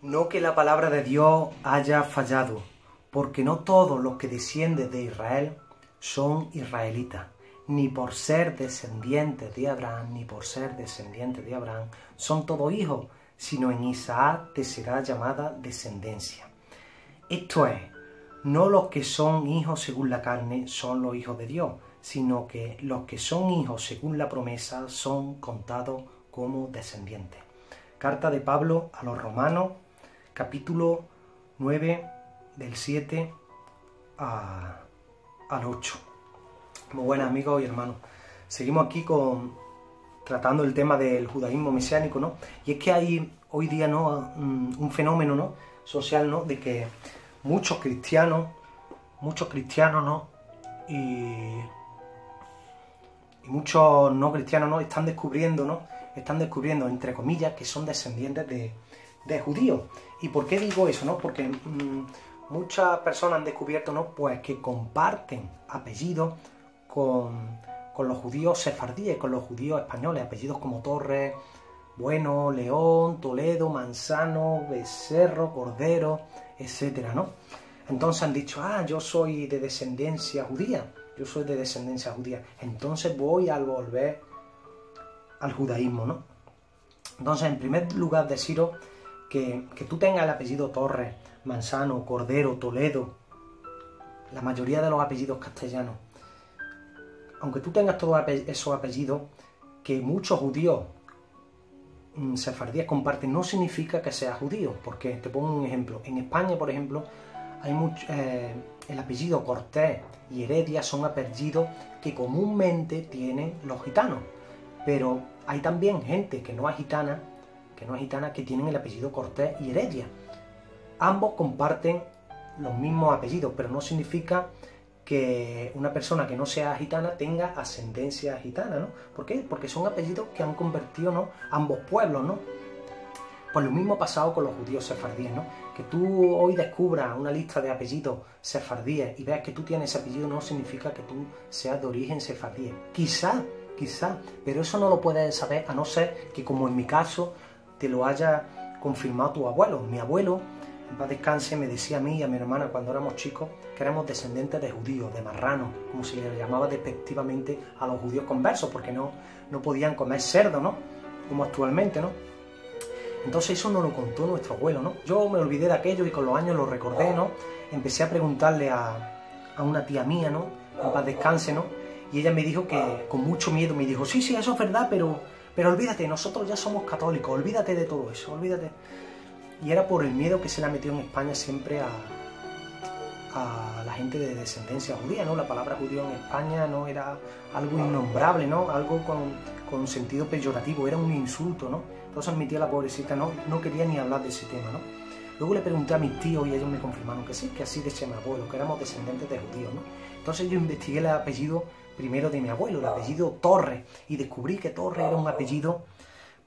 No que la palabra de Dios haya fallado, porque no todos los que descienden de Israel son israelitas, ni por ser descendientes de Abraham, ni por ser descendientes de Abraham, son todos hijos, sino en Isaac te será llamada descendencia. Esto es, no los que son hijos según la carne son los hijos de Dios, sino que los que son hijos según la promesa son contados como descendientes. Carta de Pablo a los Romanos, capítulo 9, del 7 al 8. Muy buenas, amigos y hermanos. Seguimos aquí tratando el tema del judaísmo mesiánico, ¿no? Y es que hay hoy día, ¿no?, un fenómeno, ¿no?, social, ¿no?, de que muchos cristianos, ¿no?, y muchos no cristianos, ¿no?, están descubriendo, entre comillas, que son descendientes de judíos. ¿Y por qué digo eso, no? Porque muchas personas han descubierto, ¿no?, pues que comparten apellidos con los judíos sefardíes, con los judíos españoles, apellidos como Torres, Bueno, León, Toledo, Manzano, Becerro, Cordero, etcétera, ¿no? Entonces han dicho, yo soy de descendencia judía, entonces voy a volver al judaísmo, ¿no? Entonces, en primer lugar, deciros que tú tengas el apellido Torres, Manzano, Cordero, Toledo, la mayoría de los apellidos castellanos, aunque tú tengas todos esos apellidos, que muchos judíos sefardíes comparten, no significa que seas judío, porque te pongo un ejemplo. En España, por ejemplo, hay el apellido Cortés y Heredia son apellidos que comúnmente tienen los gitanos, pero hay también gente que no es gitana, que tienen el apellido Cortés y Heredia. Ambos comparten los mismos apellidos, pero no significa que una persona que no sea gitana tenga ascendencia gitana, ¿no? ¿Por qué? Porque son apellidos que han convertido, ¿no?, ambos pueblos, ¿no? Pues lo mismo ha pasado con los judíos sefardíes, ¿no? Que tú hoy descubras una lista de apellidos sefardíes y veas que tú tienes ese apellido no significa que tú seas de origen sefardí. Quizá, pero eso no lo puedes saber a no ser que, como en mi caso, te lo haya confirmado tu abuelo. Mi abuelo, en paz descanse, me decía a mí y a mi hermana cuando éramos chicos que éramos descendientes de judíos, de marranos, como se les llamaba despectivamente a los judíos conversos, porque no podían comer cerdo, ¿no?, como actualmente, ¿no? Entonces eso nos lo contó nuestro abuelo, ¿no? Yo me olvidé de aquello y con los años lo recordé, ¿no? Empecé a preguntarle a una tía mía, ¿no?, en paz descanse, ¿no?, y ella me dijo que con mucho miedo me dijo, sí, eso es verdad, pero olvídate, nosotros ya somos católicos, olvídate de todo eso, olvídate. Y era por el miedo que se le ha metido en España siempre a la gente de descendencia judía, ¿no? La palabra judío en España no era algo innombrable, ¿no?, algo con sentido peyorativo, era un insulto, ¿no? Entonces mi tía, la pobrecita, no quería ni hablar de ese tema, ¿no? Luego le pregunté a mis tíos y ellos me confirmaron que sí, que así decía mi abuelo, que éramos descendientes de judíos, ¿no? Entonces yo investigué el apellido primero de mi abuelo, el apellido Torres, y descubrí que Torres era un apellido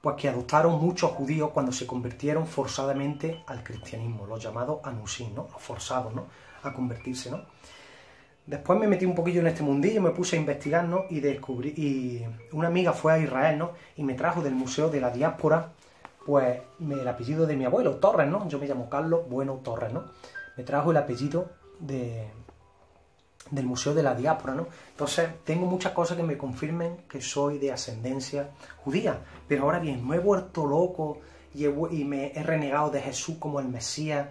pues que adoptaron muchos judíos cuando se convirtieron forzadamente al cristianismo, los llamados anusín, ¿no?, los forzados, ¿no?, a convertirse, ¿no? Después me metí un poquillo en este mundillo, me puse a investigar, ¿no?, y descubrí, y una amiga fue a Israel, ¿no?, y me trajo del Museo de la Diáspora, pues el apellido de mi abuelo, Torres, ¿no? Yo me llamo Carlos Bueno Torres, ¿no? Me trajo el apellido del Museo de la Diáspora, ¿no? Entonces tengo muchas cosas que me confirmen que soy de ascendencia judía, pero ahora bien, no he vuelto loco y me he renegado de Jesús como el Mesías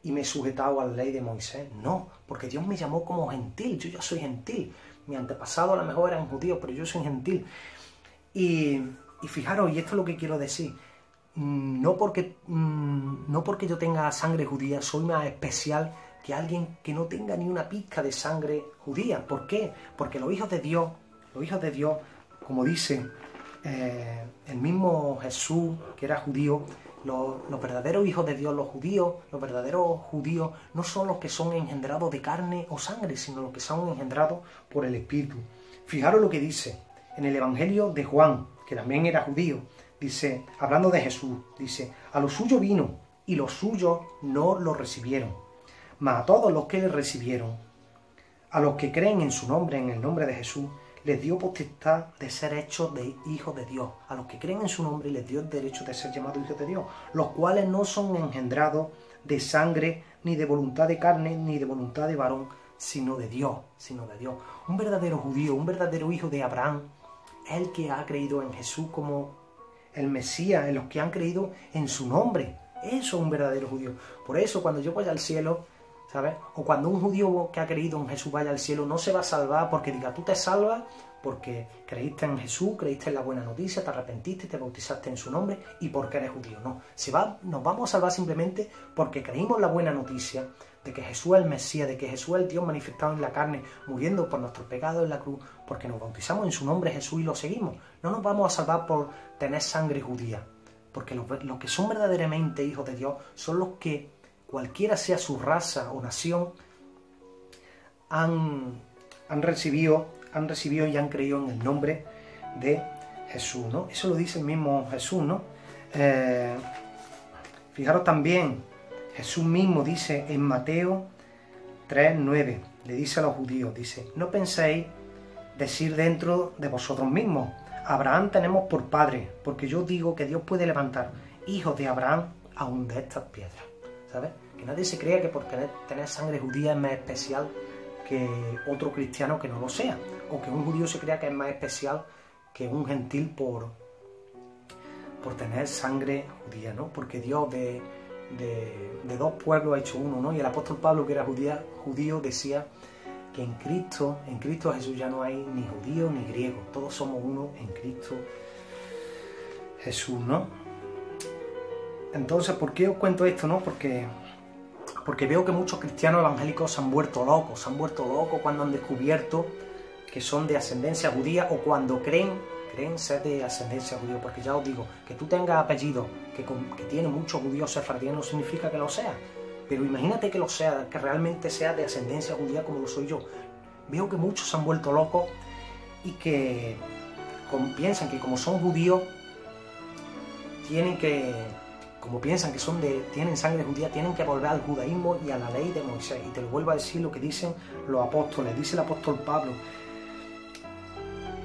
y me he sujetado a la ley de Moisés. No, porque Dios me llamó como gentil, yo ya soy gentil. Mi antepasado a lo mejor eran judíos, pero yo soy gentil. Y fijaros, y esto es lo que quiero decir, no porque yo tenga sangre judía soy más especial que alguien que no tenga ni una pizca de sangre judía. ¿Por qué? Porque los hijos de Dios, como dice el mismo Jesús, que era judío, los verdaderos hijos de Dios, los verdaderos judíos, no son los que son engendrados de carne o sangre, sino los que son engendrados por el Espíritu. Fijaros lo que dice en el Evangelio de Juan, que también era judío, dice, hablando de Jesús, dice, a los suyos vino, y los suyos no lo recibieron. Mas a todos los que le recibieron, a los que creen en su nombre, en el nombre de Jesús, les dio potestad de ser hechos de hijos de Dios. A los que creen en su nombre les dio el derecho de ser llamados hijos de Dios, los cuales no son engendrados de sangre, ni de voluntad de carne, ni de voluntad de varón, sino de Dios, Un verdadero judío, un verdadero hijo de Abraham, es el que ha creído en Jesús como el Mesías, en los que han creído en su nombre. Eso es un verdadero judío. Por eso cuando yo vaya al cielo, ¿sabes? O cuando un judío que ha creído en Jesús vaya al cielo, no se va a salvar porque diga, tú te salvas porque creíste en Jesús, creíste en la buena noticia, te arrepentiste, te bautizaste en su nombre y porque eres judío. No, nos vamos a salvar simplemente porque creímos la buena noticia de que Jesús es el Mesías, de que Jesús es el Dios manifestado en la carne, muriendo por nuestros pecados en la cruz, porque nos bautizamos en su nombre Jesús y lo seguimos. No nos vamos a salvar por tener sangre judía, porque los que son verdaderamente hijos de Dios son los que, cualquiera sea su raza o nación, han recibido y han creído en el nombre de Jesús, ¿no? Eso lo dice el mismo Jesús, ¿no? Fijaros también, Jesús mismo dice en Mateo 3:9, le dice a los judíos, dice, no penséis decir dentro de vosotros mismos, Abraham tenemos por padre, porque yo digo que Dios puede levantar hijos de Abraham aún de estas piedras, ¿sabes? Que nadie se crea que por tener sangre judía es más especial que otro cristiano que no lo sea, o que un judío se crea que es más especial que un gentil por tener sangre judía, ¿no? Porque Dios de dos pueblos ha hecho uno, ¿no? Y el apóstol Pablo, que era judío, decía que en Cristo Jesús ya no hay ni judío ni griego, todos somos uno en Cristo Jesús, ¿no? Entonces, ¿por qué os cuento esto, no? Porque veo que muchos cristianos evangélicos se han vuelto locos cuando han descubierto que son de ascendencia judía o cuando creen ser de ascendencia judía, porque ya os digo, que tú tengas apellido que tiene muchos judíos sefardíes no significa que lo sea, pero imagínate que lo sea, que realmente sea de ascendencia judía como lo soy yo. Veo que muchos se han vuelto locos y que piensan que como son judíos como piensan que tienen sangre judía, tienen que volver al judaísmo y a la ley de Moisés. Y te lo vuelvo a decir lo que dicen los apóstoles. Dice el apóstol Pablo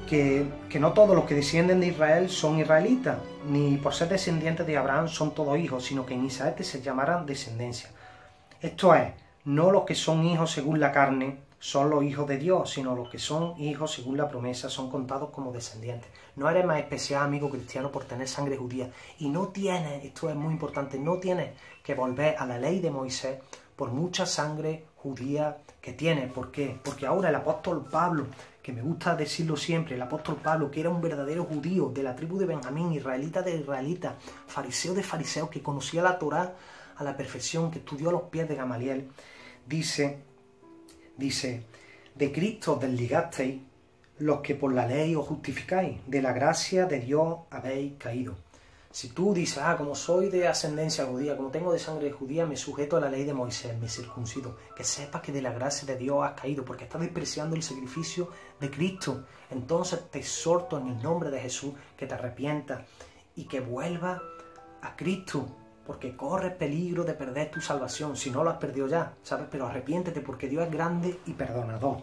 que no todos los que descienden de Israel son israelitas, ni por ser descendientes de Abraham son todos hijos, sino que en Isaac se llamarán descendencia. Esto es, no los que son hijos según la carne son los hijos de Dios, sino los que son hijos según la promesa son contados como descendientes. No eres más especial, amigo cristiano, por tener sangre judía. Y no tienes, esto es muy importante, no tienes que volver a la ley de Moisés por mucha sangre judía que tienes. ¿Por qué? Porque ahora el apóstol Pablo, que me gusta decirlo siempre, el apóstol Pablo, que era un verdadero judío de la tribu de Benjamín, israelita de israelitas, fariseo de fariseos, que conocía la Torá a la perfección, que estudió a los pies de Gamaliel, dice, de Cristo desligasteis los que por la ley os justificáis, de la gracia de Dios habéis caído. Si tú dices, como soy de ascendencia judía, como tengo de sangre judía, me sujeto a la ley de Moisés, me circuncido, que sepas que de la gracia de Dios has caído, porque estás despreciando el sacrificio de Cristo. Entonces te exhorto en el nombre de Jesús que te arrepientas y que vuelvas a Cristo, porque corres peligro de perder tu salvación, si no lo has perdido ya, ¿sabes? Pero arrepiéntete, porque Dios es grande y perdonador.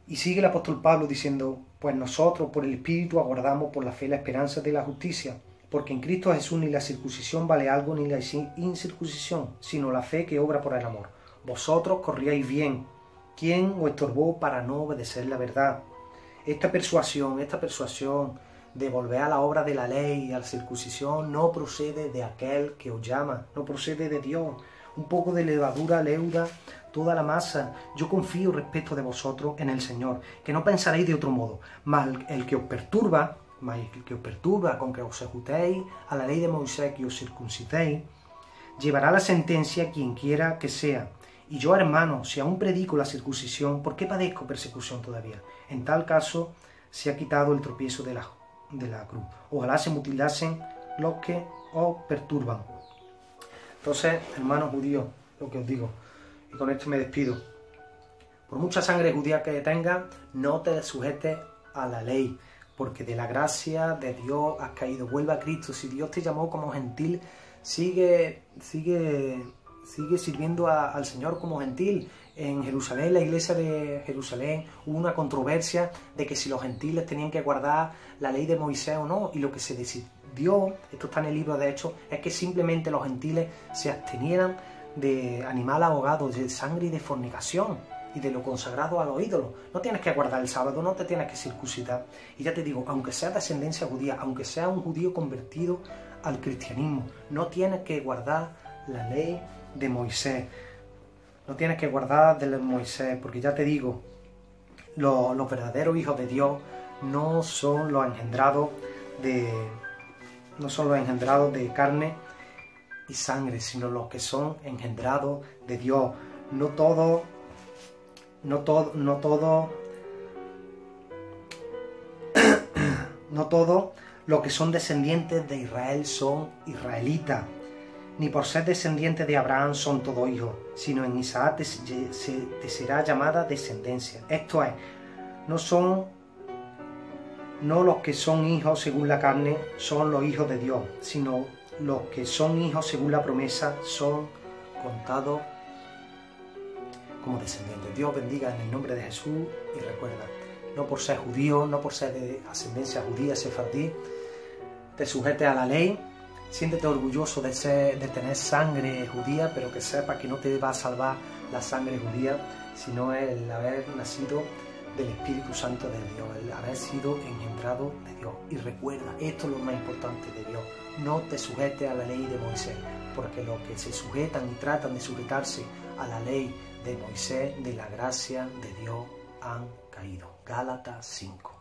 Y sigue el apóstol Pablo diciendo, pues nosotros por el Espíritu aguardamos por la fe la esperanza de la justicia, porque en Cristo Jesús ni la circuncisión vale algo ni la incircuncisión, sino la fe que obra por el amor. Vosotros corríais bien, ¿quién os estorbó para no obedecer la verdad? Esta persuasión de volver a la obra de la ley y a la circuncisión no procede de aquel que os llama, no procede de Dios. Un poco de levadura leuda toda la masa. Yo confío respecto de vosotros en el Señor, que no pensaréis de otro modo, mas el que os perturba con que os ajustéis a la ley de Moisés, que os circuncidéis, llevará la sentencia quien quiera que sea. Y yo, hermano, si aún predico la circuncisión, ¿por qué padezco persecución todavía? En tal caso, se ha quitado el tropiezo de la cruz. Ojalá se mutilasen los que os perturban. Entonces, hermanos judíos, lo que os digo, y con esto me despido. Por mucha sangre judía que tengas, no te sujetes a la ley, porque de la gracia de Dios has caído. Vuelve a Cristo. Si Dios te llamó como gentil, sigue sigue sirviendo al Señor como gentil. En Jerusalén, la iglesia de Jerusalén, hubo una controversia de que si los gentiles tenían que guardar la ley de Moisés o no, y lo que se decidió, esto está en el libro de Hechos, es que simplemente los gentiles se abstenieran de animal ahogado, de sangre y de fornicación, y de lo consagrado a los ídolos. No tienes que guardar el sábado, no te tienes que circuncidar. Y ya te digo, aunque sea descendencia judía, aunque sea un judío convertido al cristianismo, no tienes que guardar la ley de Moisés. No tienes que guardar de Moisés, porque ya te digo, los verdaderos hijos de Dios no son los engendrados de carne y sangre, sino los que son engendrados de Dios. No todos los que son descendientes de Israel son israelitas, ni por ser descendientes de Abraham son todos hijos, sino en Isaac te será llamada descendencia. Esto es, no los que son hijos según la carne son los hijos de Dios, sino los que son hijos según la promesa son contados como descendientes. Dios bendiga en el nombre de Jesús, y recuerda, no por ser judío, no por ser de ascendencia judía, sefardí, te sujetes a la ley. Siéntete orgulloso de tener sangre judía, pero que sepa que no te va a salvar la sangre judía, sino el haber nacido del Espíritu Santo de Dios, el haber sido engendrado de Dios. Y recuerda, esto es lo más importante de Dios, no te sujetes a la ley de Moisés, porque los que se sujetan y tratan de sujetarse a la ley de Moisés, de la gracia de Dios, han caído. Gálatas 5.